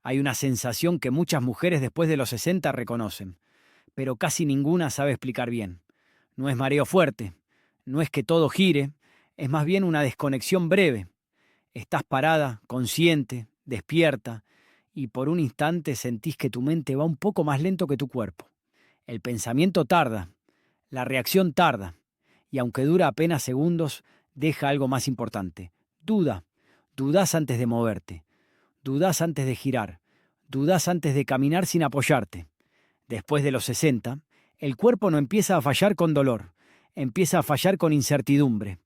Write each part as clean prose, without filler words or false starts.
Hay una sensación que muchas mujeres después de los 60 reconocen, pero casi ninguna sabe explicar bien. No es mareo fuerte, no es que todo gire, es más bien una desconexión breve. Estás parada, consciente, despierta, y por un instante sentís que tu mente va un poco más lento que tu cuerpo. El pensamiento tarda, la reacción tarda, y aunque dura apenas segundos, deja algo más importante. Duda. Dudás antes de moverte, dudás antes de girar, dudás antes de caminar sin apoyarte. Después de los 60, el cuerpo no empieza a fallar con dolor, empieza a fallar con incertidumbre.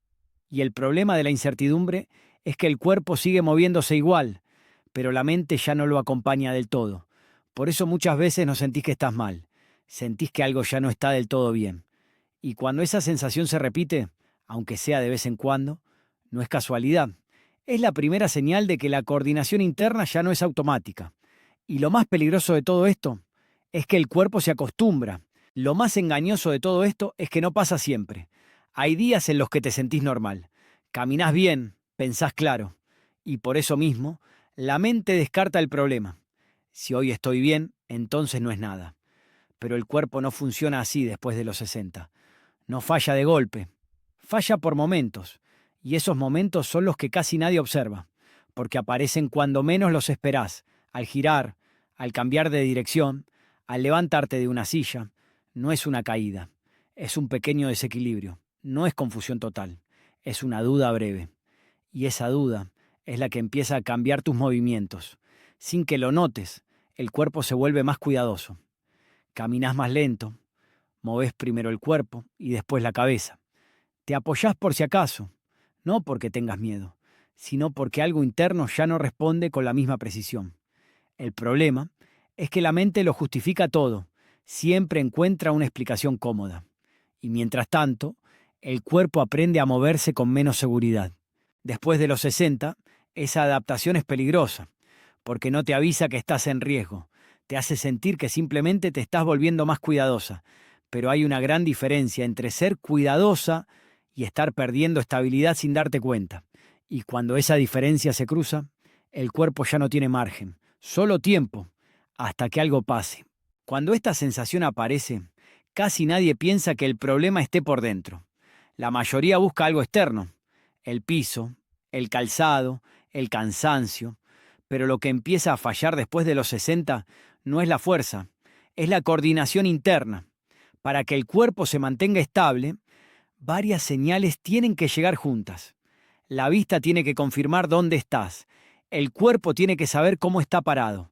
Y el problema de la incertidumbre es que el cuerpo sigue moviéndose igual, pero la mente ya no lo acompaña del todo. Por eso muchas veces no sentís que estás mal, sentís que algo ya no está del todo bien. Y cuando esa sensación se repite, aunque sea de vez en cuando, no es casualidad. Es la primera señal de que la coordinación interna ya no es automática. Y lo más peligroso de todo esto es que el cuerpo se acostumbra. Lo más engañoso de todo esto es que no pasa siempre. Hay días en los que te sentís normal. Caminás bien, pensás claro. Y por eso mismo, la mente descarta el problema. Si hoy estoy bien, entonces no es nada. Pero el cuerpo no funciona así después de los 60. No falla de golpe, falla por momentos, y esos momentos son los que casi nadie observa, porque aparecen cuando menos los esperás, al girar, al cambiar de dirección, al levantarte de una silla. No es una caída, es un pequeño desequilibrio, no es confusión total, es una duda breve. Y esa duda es la que empieza a cambiar tus movimientos. Sin que lo notes, el cuerpo se vuelve más cuidadoso. Caminás más lento, movés primero el cuerpo y después la cabeza. Te apoyás por si acaso, no porque tengas miedo, sino porque algo interno ya no responde con la misma precisión. El problema es que la mente lo justifica todo, siempre encuentra una explicación cómoda. Y mientras tanto, el cuerpo aprende a moverse con menos seguridad. Después de los 60, esa adaptación es peligrosa, porque no te avisa que estás en riesgo, te hace sentir que simplemente te estás volviendo más cuidadosa. Pero hay una gran diferencia entre ser cuidadosa y estar perdiendo estabilidad sin darte cuenta. Y cuando esa diferencia se cruza, el cuerpo ya no tiene margen, solo tiempo, hasta que algo pase. Cuando esta sensación aparece, casi nadie piensa que el problema esté por dentro. La mayoría busca algo externo, el piso, el calzado, el cansancio, pero lo que empieza a fallar después de los 60 no es la fuerza, es la coordinación interna. Para que el cuerpo se mantenga estable, varias señales tienen que llegar juntas. La vista tiene que confirmar dónde estás. El cuerpo tiene que saber cómo está parado.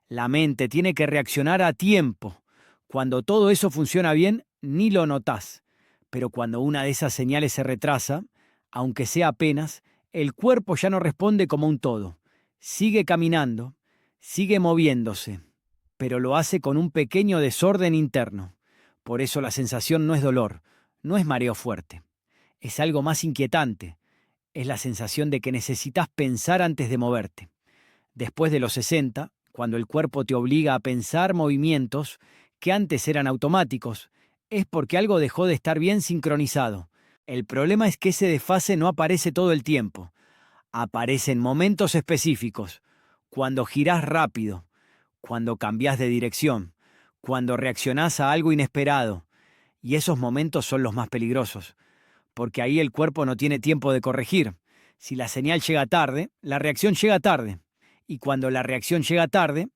La mente tiene que reaccionar a tiempo. Cuando todo eso funciona bien, ni lo notás. Pero cuando una de esas señales se retrasa, aunque sea apenas, el cuerpo ya no responde como un todo. Sigue caminando, sigue moviéndose, pero lo hace con un pequeño desorden interno. Por eso la sensación no es dolor, no es mareo fuerte. Es algo más inquietante. Es la sensación de que necesitas pensar antes de moverte. Después de los 60, cuando el cuerpo te obliga a pensar movimientos que antes eran automáticos, es porque algo dejó de estar bien sincronizado. El problema es que ese desfase no aparece todo el tiempo. Aparece en momentos específicos, cuando girás rápido, cuando cambiás de dirección, cuando reaccionás a algo inesperado. Y esos momentos son los más peligrosos, porque ahí el cuerpo no tiene tiempo de corregir. Si la señal llega tarde, la reacción llega tarde. Y cuando la reacción llega tarde,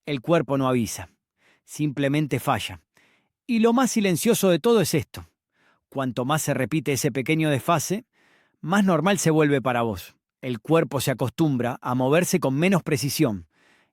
el cuerpo no avisa. Simplemente falla. Y lo más silencioso de todo es esto. Cuanto más se repite ese pequeño desfase, más normal se vuelve para vos. El cuerpo se acostumbra a moverse con menos precisión.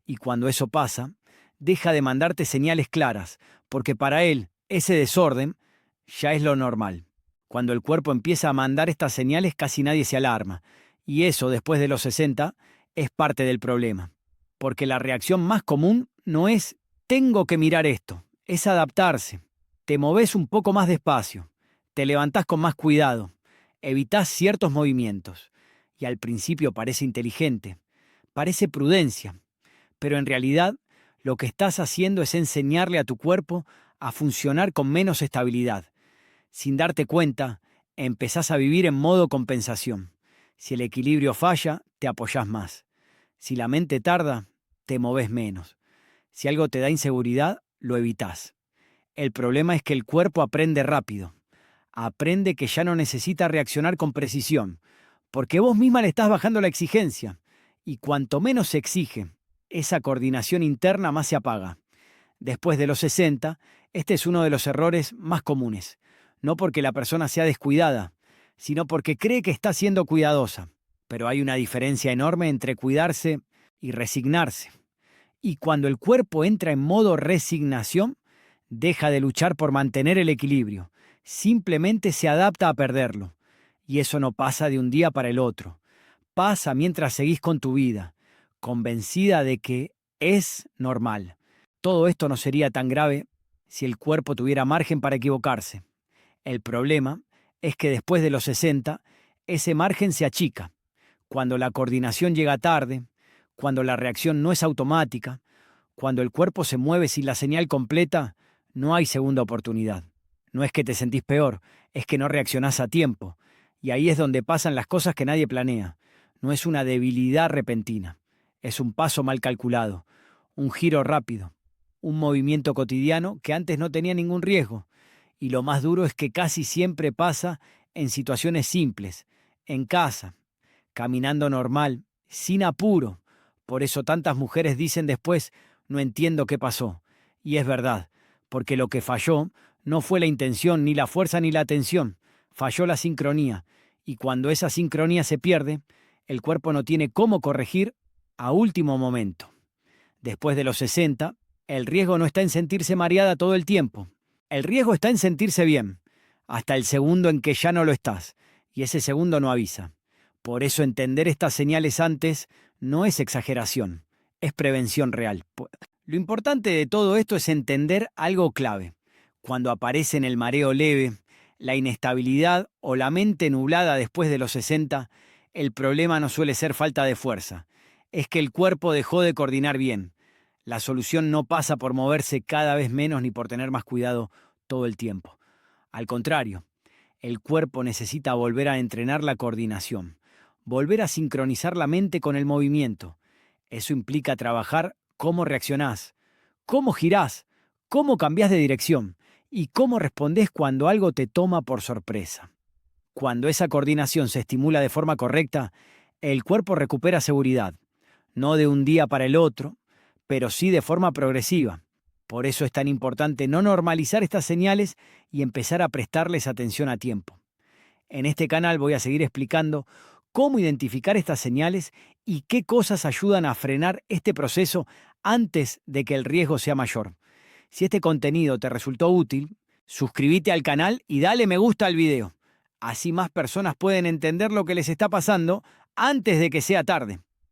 Y cuando eso pasa, deja de mandarte señales claras, porque para él ese desorden ya es lo normal. Cuando el cuerpo empieza a mandar estas señales, casi nadie se alarma. Y eso, después de los 60, es parte del problema. Porque la reacción más común no es «tengo que mirar esto», es adaptarse. Te movés un poco más despacio, te levantás con más cuidado, evitás ciertos movimientos. Y al principio parece inteligente, parece prudencia, pero en realidad lo que estás haciendo es enseñarle a tu cuerpo a funcionar con menos estabilidad. Sin darte cuenta, empezás a vivir en modo compensación. Si el equilibrio falla, te apoyás más. Si la mente tarda, te moves menos. Si algo te da inseguridad, lo evitás. El problema es que el cuerpo aprende rápido. Aprende que ya no necesita reaccionar con precisión, porque vos misma le estás bajando la exigencia. Y cuanto menos se exige, esa coordinación interna más se apaga. Después de los 60, este es uno de los errores más comunes. No porque la persona sea descuidada, sino porque cree que está siendo cuidadosa. Pero hay una diferencia enorme entre cuidarse y resignarse. Y cuando el cuerpo entra en modo resignación, deja de luchar por mantener el equilibrio. Simplemente se adapta a perderlo. Y eso no pasa de un día para el otro. Pasa mientras seguís con tu vida, convencida de que es normal. Todo esto no sería tan grave si el cuerpo tuviera margen para equivocarse. El problema es que después de los 60, ese margen se achica. Cuando la coordinación llega tarde, cuando la reacción no es automática, cuando el cuerpo se mueve sin la señal completa, no hay segunda oportunidad. No es que te sentís peor, es que no reaccionás a tiempo. Y ahí es donde pasan las cosas que nadie planea. No es una debilidad repentina, es un paso mal calculado, un giro rápido, un movimiento cotidiano que antes no tenía ningún riesgo. Y lo más duro es que casi siempre pasa en situaciones simples, en casa, caminando normal, sin apuro. Por eso tantas mujeres dicen después, no entiendo qué pasó. Y es verdad, porque lo que falló no fue la intención, ni la fuerza, ni la atención. Falló la sincronía. Y cuando esa sincronía se pierde, el cuerpo no tiene cómo corregir a último momento. Después de los 60, el riesgo no está en sentirse mareada todo el tiempo. El riesgo está en sentirse bien, hasta el segundo en que ya no lo estás, y ese segundo no avisa. Por eso entender estas señales antes no es exageración, es prevención real. Lo importante de todo esto es entender algo clave. Cuando aparecen el mareo leve, la inestabilidad o la mente nublada después de los 60, el problema no suele ser falta de fuerza. Es que el cuerpo dejó de coordinar bien. La solución no pasa por moverse cada vez menos ni por tener más cuidado todo el tiempo. Al contrario, el cuerpo necesita volver a entrenar la coordinación, volver a sincronizar la mente con el movimiento. Eso implica trabajar cómo reaccionás, cómo girás, cómo cambiás de dirección y cómo respondés cuando algo te toma por sorpresa. Cuando esa coordinación se estimula de forma correcta, el cuerpo recupera seguridad, no de un día para el otro, pero sí de forma progresiva. Por eso es tan importante no normalizar estas señales y empezar a prestarles atención a tiempo. En este canal voy a seguir explicando cómo identificar estas señales y qué cosas ayudan a frenar este proceso antes de que el riesgo sea mayor. Si este contenido te resultó útil, suscríbete al canal y dale me gusta al video. Así más personas pueden entender lo que les está pasando antes de que sea tarde.